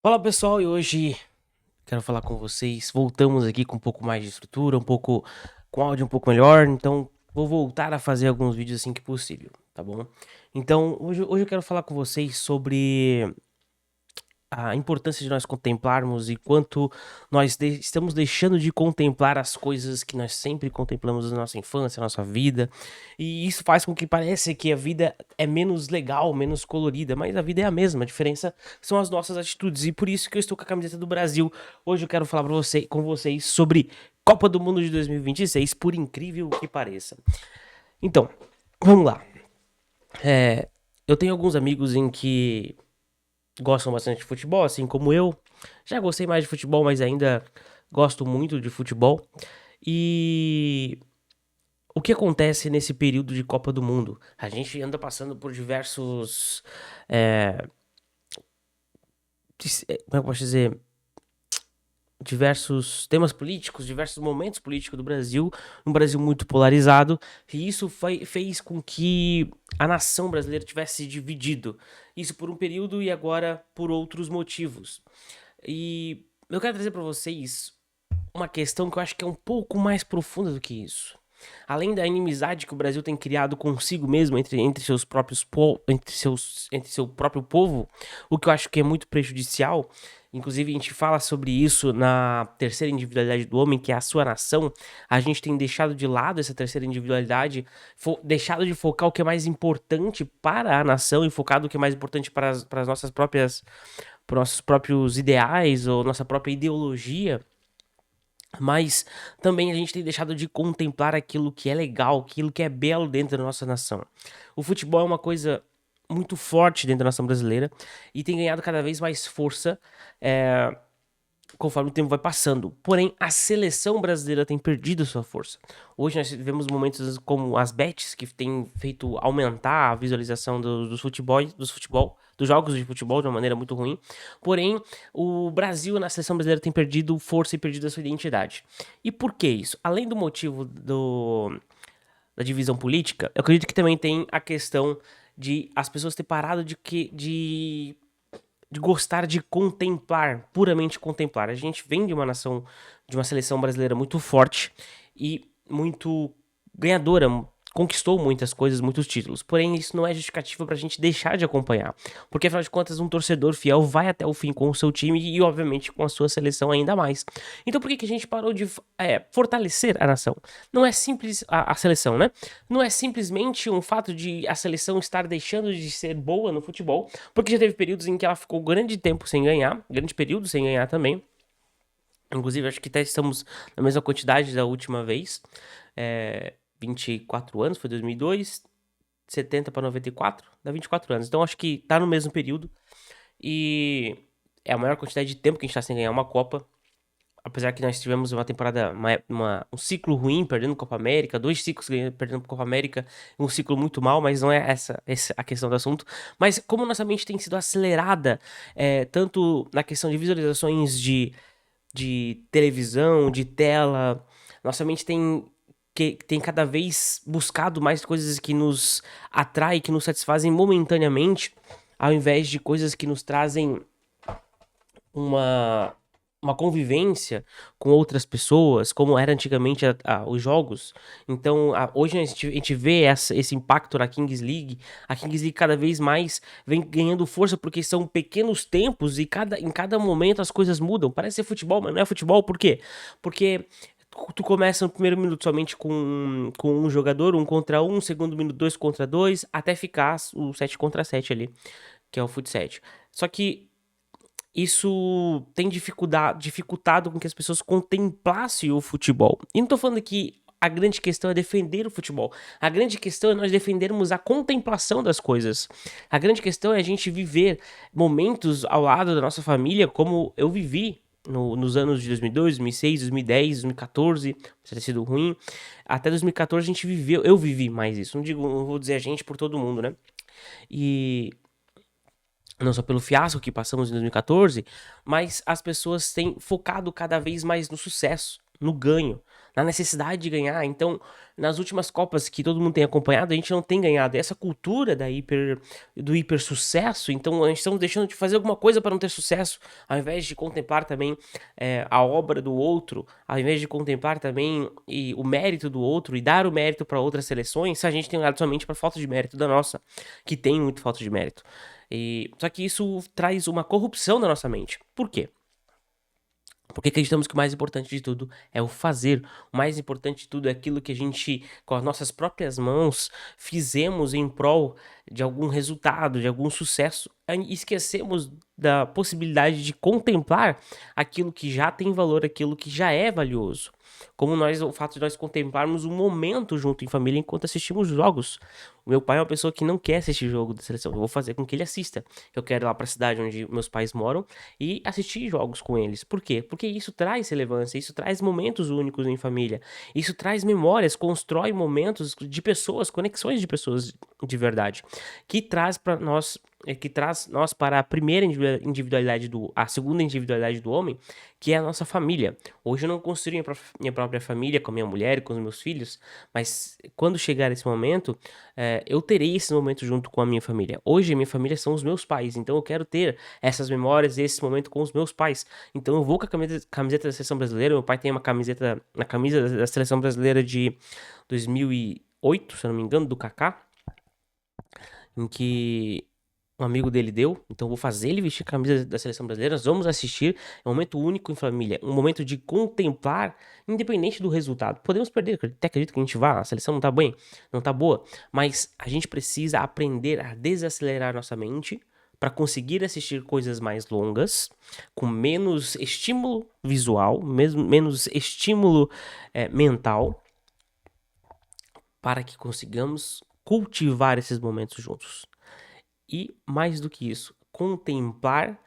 Fala pessoal, e hoje quero falar com vocês. Voltamos aqui com um pouco mais de estrutura, um pouco com áudio um pouco melhor, então vou voltar a fazer alguns vídeos assim que possível, tá bom? Então, hoje eu quero falar com vocês sobre a importância de nós contemplarmos e quanto estamos deixando de contemplar as coisas que nós sempre contemplamos na nossa infância, na nossa vida. E isso faz com que pareça que a vida é menos legal, menos colorida, mas a vida é a mesma. A diferença são as nossas atitudes. E por isso que eu estou com a camiseta do Brasil. Hoje eu quero falar com vocês sobre Copa do Mundo de 2026, por incrível que pareça. Então, vamos lá. Eu tenho alguns amigos em que gostam bastante de futebol, assim como eu. Já gostei mais de futebol, mas ainda gosto muito de futebol. E o que acontece nesse período de Copa do Mundo? A gente anda passando por diversos. Como é que eu posso dizer? Diversos temas políticos, diversos momentos políticos do Brasil, um Brasil muito polarizado, e isso fez com que a nação brasileira tivesse dividido. Isso por um período e agora por outros motivos. E eu quero trazer para vocês uma questão que eu acho que é um pouco mais profunda do que isso. Além da inimizade que o Brasil tem criado consigo mesmo entre seus próprios entre seu próprio povo, o que eu acho que é muito prejudicial. Inclusive, a gente fala sobre isso na terceira individualidade do homem, que é a sua nação. A gente tem deixado de lado essa terceira individualidade, deixado de focar o que é mais importante para a nação e focado o que é mais importante para as nossas próprias, para nossos próprios ideais ou nossa própria ideologia. Mas também a gente tem deixado de contemplar aquilo que é legal, aquilo que é belo dentro da nossa nação. O futebol é uma coisa muito forte dentro da nação brasileira e tem ganhado cada vez mais força conforme o tempo vai passando. Porém, a seleção brasileira tem perdido sua força. Hoje nós vivemos momentos como as bets, que têm feito aumentar a visualização dos jogos de futebol de uma maneira muito ruim. Porém, o Brasil na seleção brasileira tem perdido força e perdido a sua identidade. E por que isso? Além do motivo da divisão política, eu acredito que também tem a questão de as pessoas ter parado de gostar de contemplar, puramente contemplar. A gente vem de uma nação, de uma seleção brasileira muito forte e muito ganhadora, conquistou muitas coisas, muitos títulos. Porém, isso não é justificativa pra gente deixar de acompanhar. Porque, afinal de contas, um torcedor fiel vai até o fim com o seu time e, obviamente, com a sua seleção ainda mais. Então, por que a gente parou de fortalecer a nação? Não é simples a seleção, né? Não é simplesmente um fato de a seleção estar deixando de ser boa no futebol, porque já teve períodos em que ela ficou grande tempo sem ganhar, grande período sem ganhar também. Inclusive, acho que até estamos na mesma quantidade da última vez. 24 anos, foi 2002, 70 para 94, dá 24 anos. Então, acho que tá no mesmo período. E é a maior quantidade de tempo que a gente tá sem ganhar uma Copa. Apesar que nós tivemos uma temporada, um ciclo ruim, perdendo Copa América, dois ciclos perdendo Copa América, um ciclo muito mal, mas não é essa a questão do assunto. Mas como nossa mente tem sido acelerada, tanto na questão de visualizações de televisão, de tela, nossa mente tem cada vez buscado mais coisas que nos atraem, que nos satisfazem momentaneamente, ao invés de coisas que nos trazem uma, uma convivência com outras pessoas, como era antigamente os jogos. Então, hoje a gente vê esse impacto na Kings League. A Kings League cada vez mais vem ganhando força porque são pequenos tempos e em cada momento as coisas mudam. Parece ser futebol, mas não é futebol. Por quê? Porque tu começa no primeiro minuto somente com um jogador, um contra um, segundo minuto, dois contra dois, até ficar o 7 contra 7 ali, que é o fut 7. Só que isso tem dificultado com que as pessoas contemplassem o futebol. E não tô falando que a grande questão é defender o futebol. A grande questão é nós defendermos a contemplação das coisas. A grande questão é a gente viver momentos ao lado da nossa família, como eu vivi nos anos de 2002, 2006, 2010, 2014, pode ter sido ruim. Até 2014 a gente viveu, eu vivi mais isso. Não vou dizer a gente por todo mundo, né? E não só pelo fiasco que passamos em 2014, mas as pessoas têm focado cada vez mais no sucesso, no ganho, na necessidade de ganhar. Então, nas últimas Copas que todo mundo tem acompanhado, a gente não tem ganhado. Essa cultura do hiper sucesso, então a gente estamos deixando de fazer alguma coisa para não ter sucesso, ao invés de contemplar também a obra do outro, ao invés de contemplar também o mérito do outro e dar o mérito para outras seleções, a gente tem olhado somente para falta de mérito da nossa, que tem muito falta de mérito. Só que isso traz uma corrupção na nossa mente. Por quê? Porque acreditamos que o mais importante de tudo é o fazer. O mais importante de tudo é aquilo que a gente, com as nossas próprias mãos, fizemos em prol de algum resultado, de algum sucesso. E esquecemos da possibilidade de contemplar aquilo que já tem valor, aquilo que já é valioso. Como o fato de nós contemplarmos um momento junto em família enquanto assistimos jogos. O meu pai é uma pessoa que não quer assistir jogo da seleção. Eu vou fazer com que ele assista. Eu quero ir lá para a cidade onde meus pais moram e assistir jogos com eles. Por quê? Porque isso traz relevância, isso traz momentos únicos em família. Isso traz memórias, constrói momentos de pessoas, conexões de pessoas de verdade, que traz para nós para a primeira individualidade a segunda individualidade do homem, que é a nossa família. Hoje eu não construí minha própria família com a minha mulher e com os meus filhos, mas quando chegar esse momento, eu terei esse momento junto com a minha família. Hoje a minha família são os meus pais, então eu quero ter essas memórias, esse momento com os meus pais. Então eu vou com a camiseta da seleção brasileira. Meu pai tem uma camisa da seleção brasileira de 2008, se eu não me engano, do Kaká, em que um amigo dele deu, então eu vou fazer ele vestir a camisa da seleção brasileira, nós vamos assistir, é um momento único em família, um momento de contemplar, independente do resultado. Podemos perder, até acredito que a gente vá, a seleção não tá bem, não tá boa, mas a gente precisa aprender a desacelerar nossa mente para conseguir assistir coisas mais longas, com menos estímulo visual, menos estímulo mental, para que consigamos cultivar esses momentos juntos. E, mais do que isso, contemplar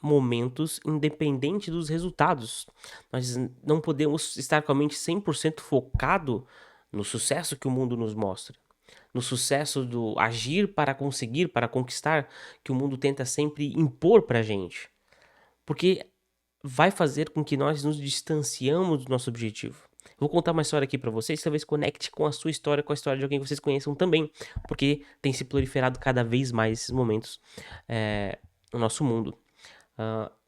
momentos independente dos resultados. Nós não podemos estar com a mente 100% focado no sucesso que o mundo nos mostra, no sucesso do agir para conseguir, para conquistar, que o mundo tenta sempre impor pra gente. Porque vai fazer com que nós nos distanciamos do nosso objetivo. Vou contar uma história aqui pra vocês, talvez conecte com a sua história, com a história de alguém que vocês conheçam também, porque tem se proliferado cada vez mais esses momentos no nosso mundo.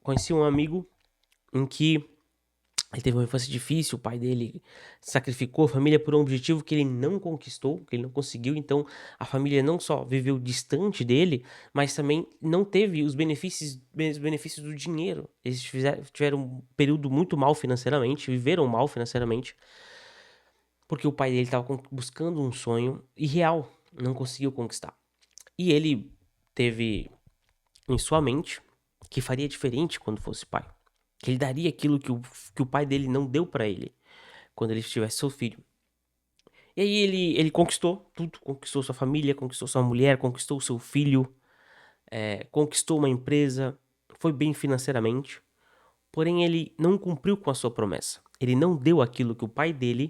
Conheci um amigo em que ele teve uma infância difícil, o pai dele sacrificou a família por um objetivo que ele não conquistou, que ele não conseguiu, então a família não só viveu distante dele, mas também não teve os benefícios do dinheiro. Eles tiveram um período muito mal financeiramente, viveram mal financeiramente, porque o pai dele estava buscando um sonho irreal, não conseguiu conquistar. E ele teve em sua mente que faria diferente quando fosse pai. Que ele daria aquilo que o pai dele não deu pra ele quando ele tivesse seu filho. E aí ele conquistou tudo, conquistou sua família, conquistou sua mulher, conquistou seu filho, conquistou uma empresa, foi bem financeiramente, porém ele não cumpriu com a sua promessa. Ele não deu aquilo que o pai dele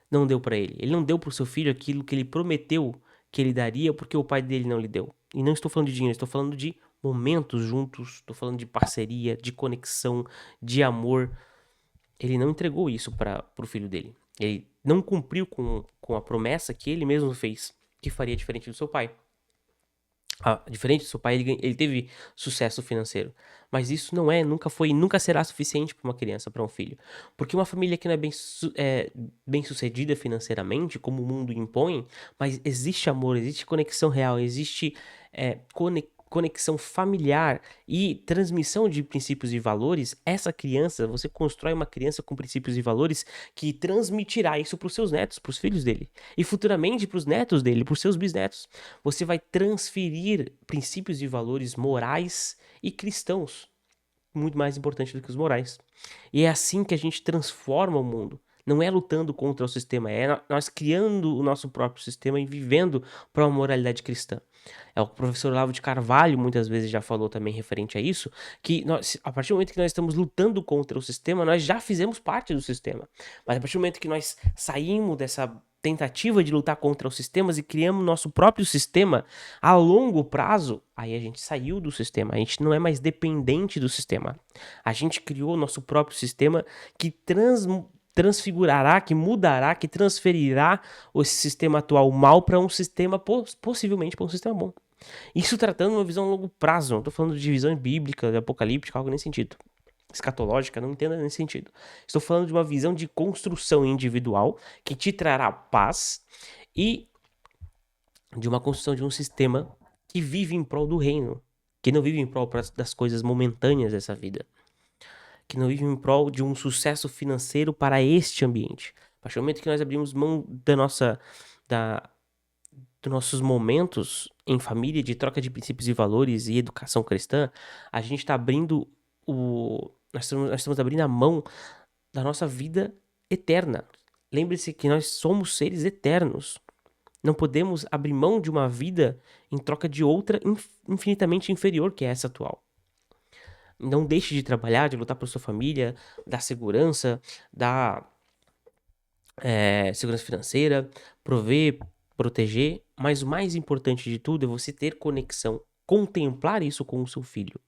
não deu pra ele. Ele não deu pro seu filho aquilo que ele prometeu que ele daria porque o pai dele não lhe deu. E não estou falando de dinheiro, estou falando de momentos juntos, estou falando de parceria, de conexão, de amor. Ele não entregou isso pro filho dele. Ele não cumpriu com a promessa que ele mesmo fez, que faria diferente do seu pai. Diferente do seu pai, ele teve sucesso financeiro. Mas isso nunca será suficiente para uma criança, para um filho. Porque uma família que não é bem sucedida financeiramente, como o mundo impõe, mas existe amor, existe conexão real, existe conexão familiar e transmissão de princípios e valores, você constrói uma criança com princípios e valores que transmitirá isso para os seus netos, para os filhos dele. E futuramente para os netos dele, para os seus bisnetos. Você vai transferir princípios e valores morais e cristãos. Muito mais importante do que os morais. E é assim que a gente transforma o mundo. Não é lutando contra o sistema, é nós criando o nosso próprio sistema e vivendo para uma moralidade cristã. O professor Olavo de Carvalho muitas vezes já falou também referente a isso, que a partir do momento que nós estamos lutando contra o sistema, nós já fizemos parte do sistema. Mas a partir do momento que nós saímos dessa tentativa de lutar contra os sistemas e criamos nosso próprio sistema a longo prazo, aí a gente saiu do sistema, a gente não é mais dependente do sistema. A gente criou nosso próprio sistema que transfigurará, que mudará, que transferirá esse sistema atual mal para um sistema, possivelmente para um sistema bom. Isso tratando uma visão a longo prazo, não tô falando de visão bíblica, de apocalíptica, algo nesse sentido. Escatológica, não entenda nesse sentido. Estou falando de uma visão de construção individual que te trará paz e de uma construção de um sistema que vive em prol do reino, que não vive em prol das coisas momentâneas dessa vida, que não vive em prol de um sucesso financeiro para este ambiente. A partir do momento que nós abrimos mão dos nossos momentos em família, de troca de princípios e valores e educação cristã, a gente está abrindo nós estamos abrindo a mão da nossa vida eterna. Lembre-se que nós somos seres eternos. Não podemos abrir mão de uma vida em troca de outra infinitamente inferior que é essa atual. Não deixe de trabalhar, de lutar por sua família, dar segurança, dar segurança financeira, prover, proteger, mas o mais importante de tudo é você ter conexão, contemplar isso com o seu filho.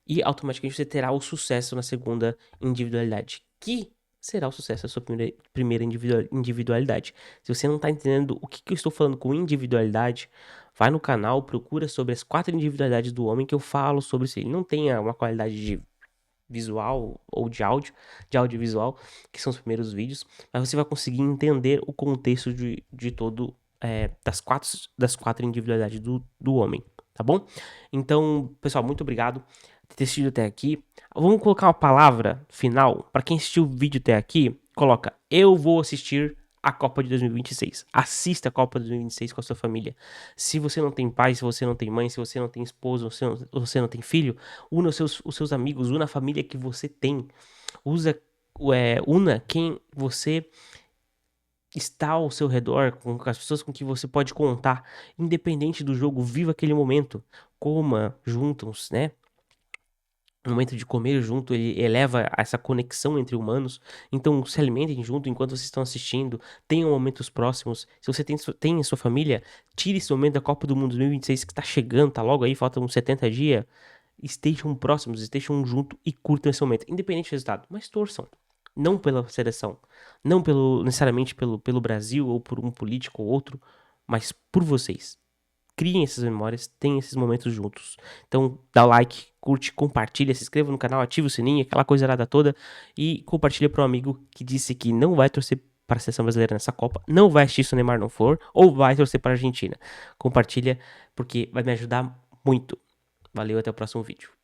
E automaticamente você terá o sucesso na segunda individualidade, que será o sucesso da sua primeira individualidade. Se você não está entendendo o que eu estou falando com individualidade, vai no canal, procura sobre as 4 individualidades do homem que eu falo sobre isso. Ele não tem uma qualidade de visual ou de audiovisual, que são os primeiros vídeos, mas você vai conseguir entender o contexto de todo, das quatro individualidades do homem, tá bom? Então, pessoal, muito obrigado por ter assistido até aqui. Vamos colocar uma palavra final, para quem assistiu o vídeo até aqui, coloca, eu vou assistir a Copa de 2026. Assista a Copa de 2026 com a sua família. Se você não tem pai, se você não tem mãe, se você não tem esposa, você não tem filho, una os seus amigos, una a família que você tem. Una quem você está ao seu redor, com as pessoas com que você pode contar. Independente do jogo, viva aquele momento. Coma juntos, né? O momento de comer junto, ele eleva essa conexão entre humanos. Então, se alimentem junto enquanto vocês estão assistindo. Tenham momentos próximos. Se você tem a sua família, tire esse momento da Copa do Mundo 2026 que está chegando, tá logo aí, faltam uns 70 dias. Estejam próximos, estejam junto e curtam esse momento. Independente do resultado, mas torçam. Não pela seleção, não necessariamente pelo Brasil ou por um político ou outro, mas por vocês. Criem essas memórias, tenham esses momentos juntos. Então, dá o like, curte, compartilha, se inscreva no canal, ativa o sininho, aquela coisa errada toda. E compartilha para um amigo que disse que não vai torcer para a seleção brasileira nessa Copa, não vai assistir se o Neymar não for, ou vai torcer para a Argentina. Compartilha, porque vai me ajudar muito. Valeu, até o próximo vídeo.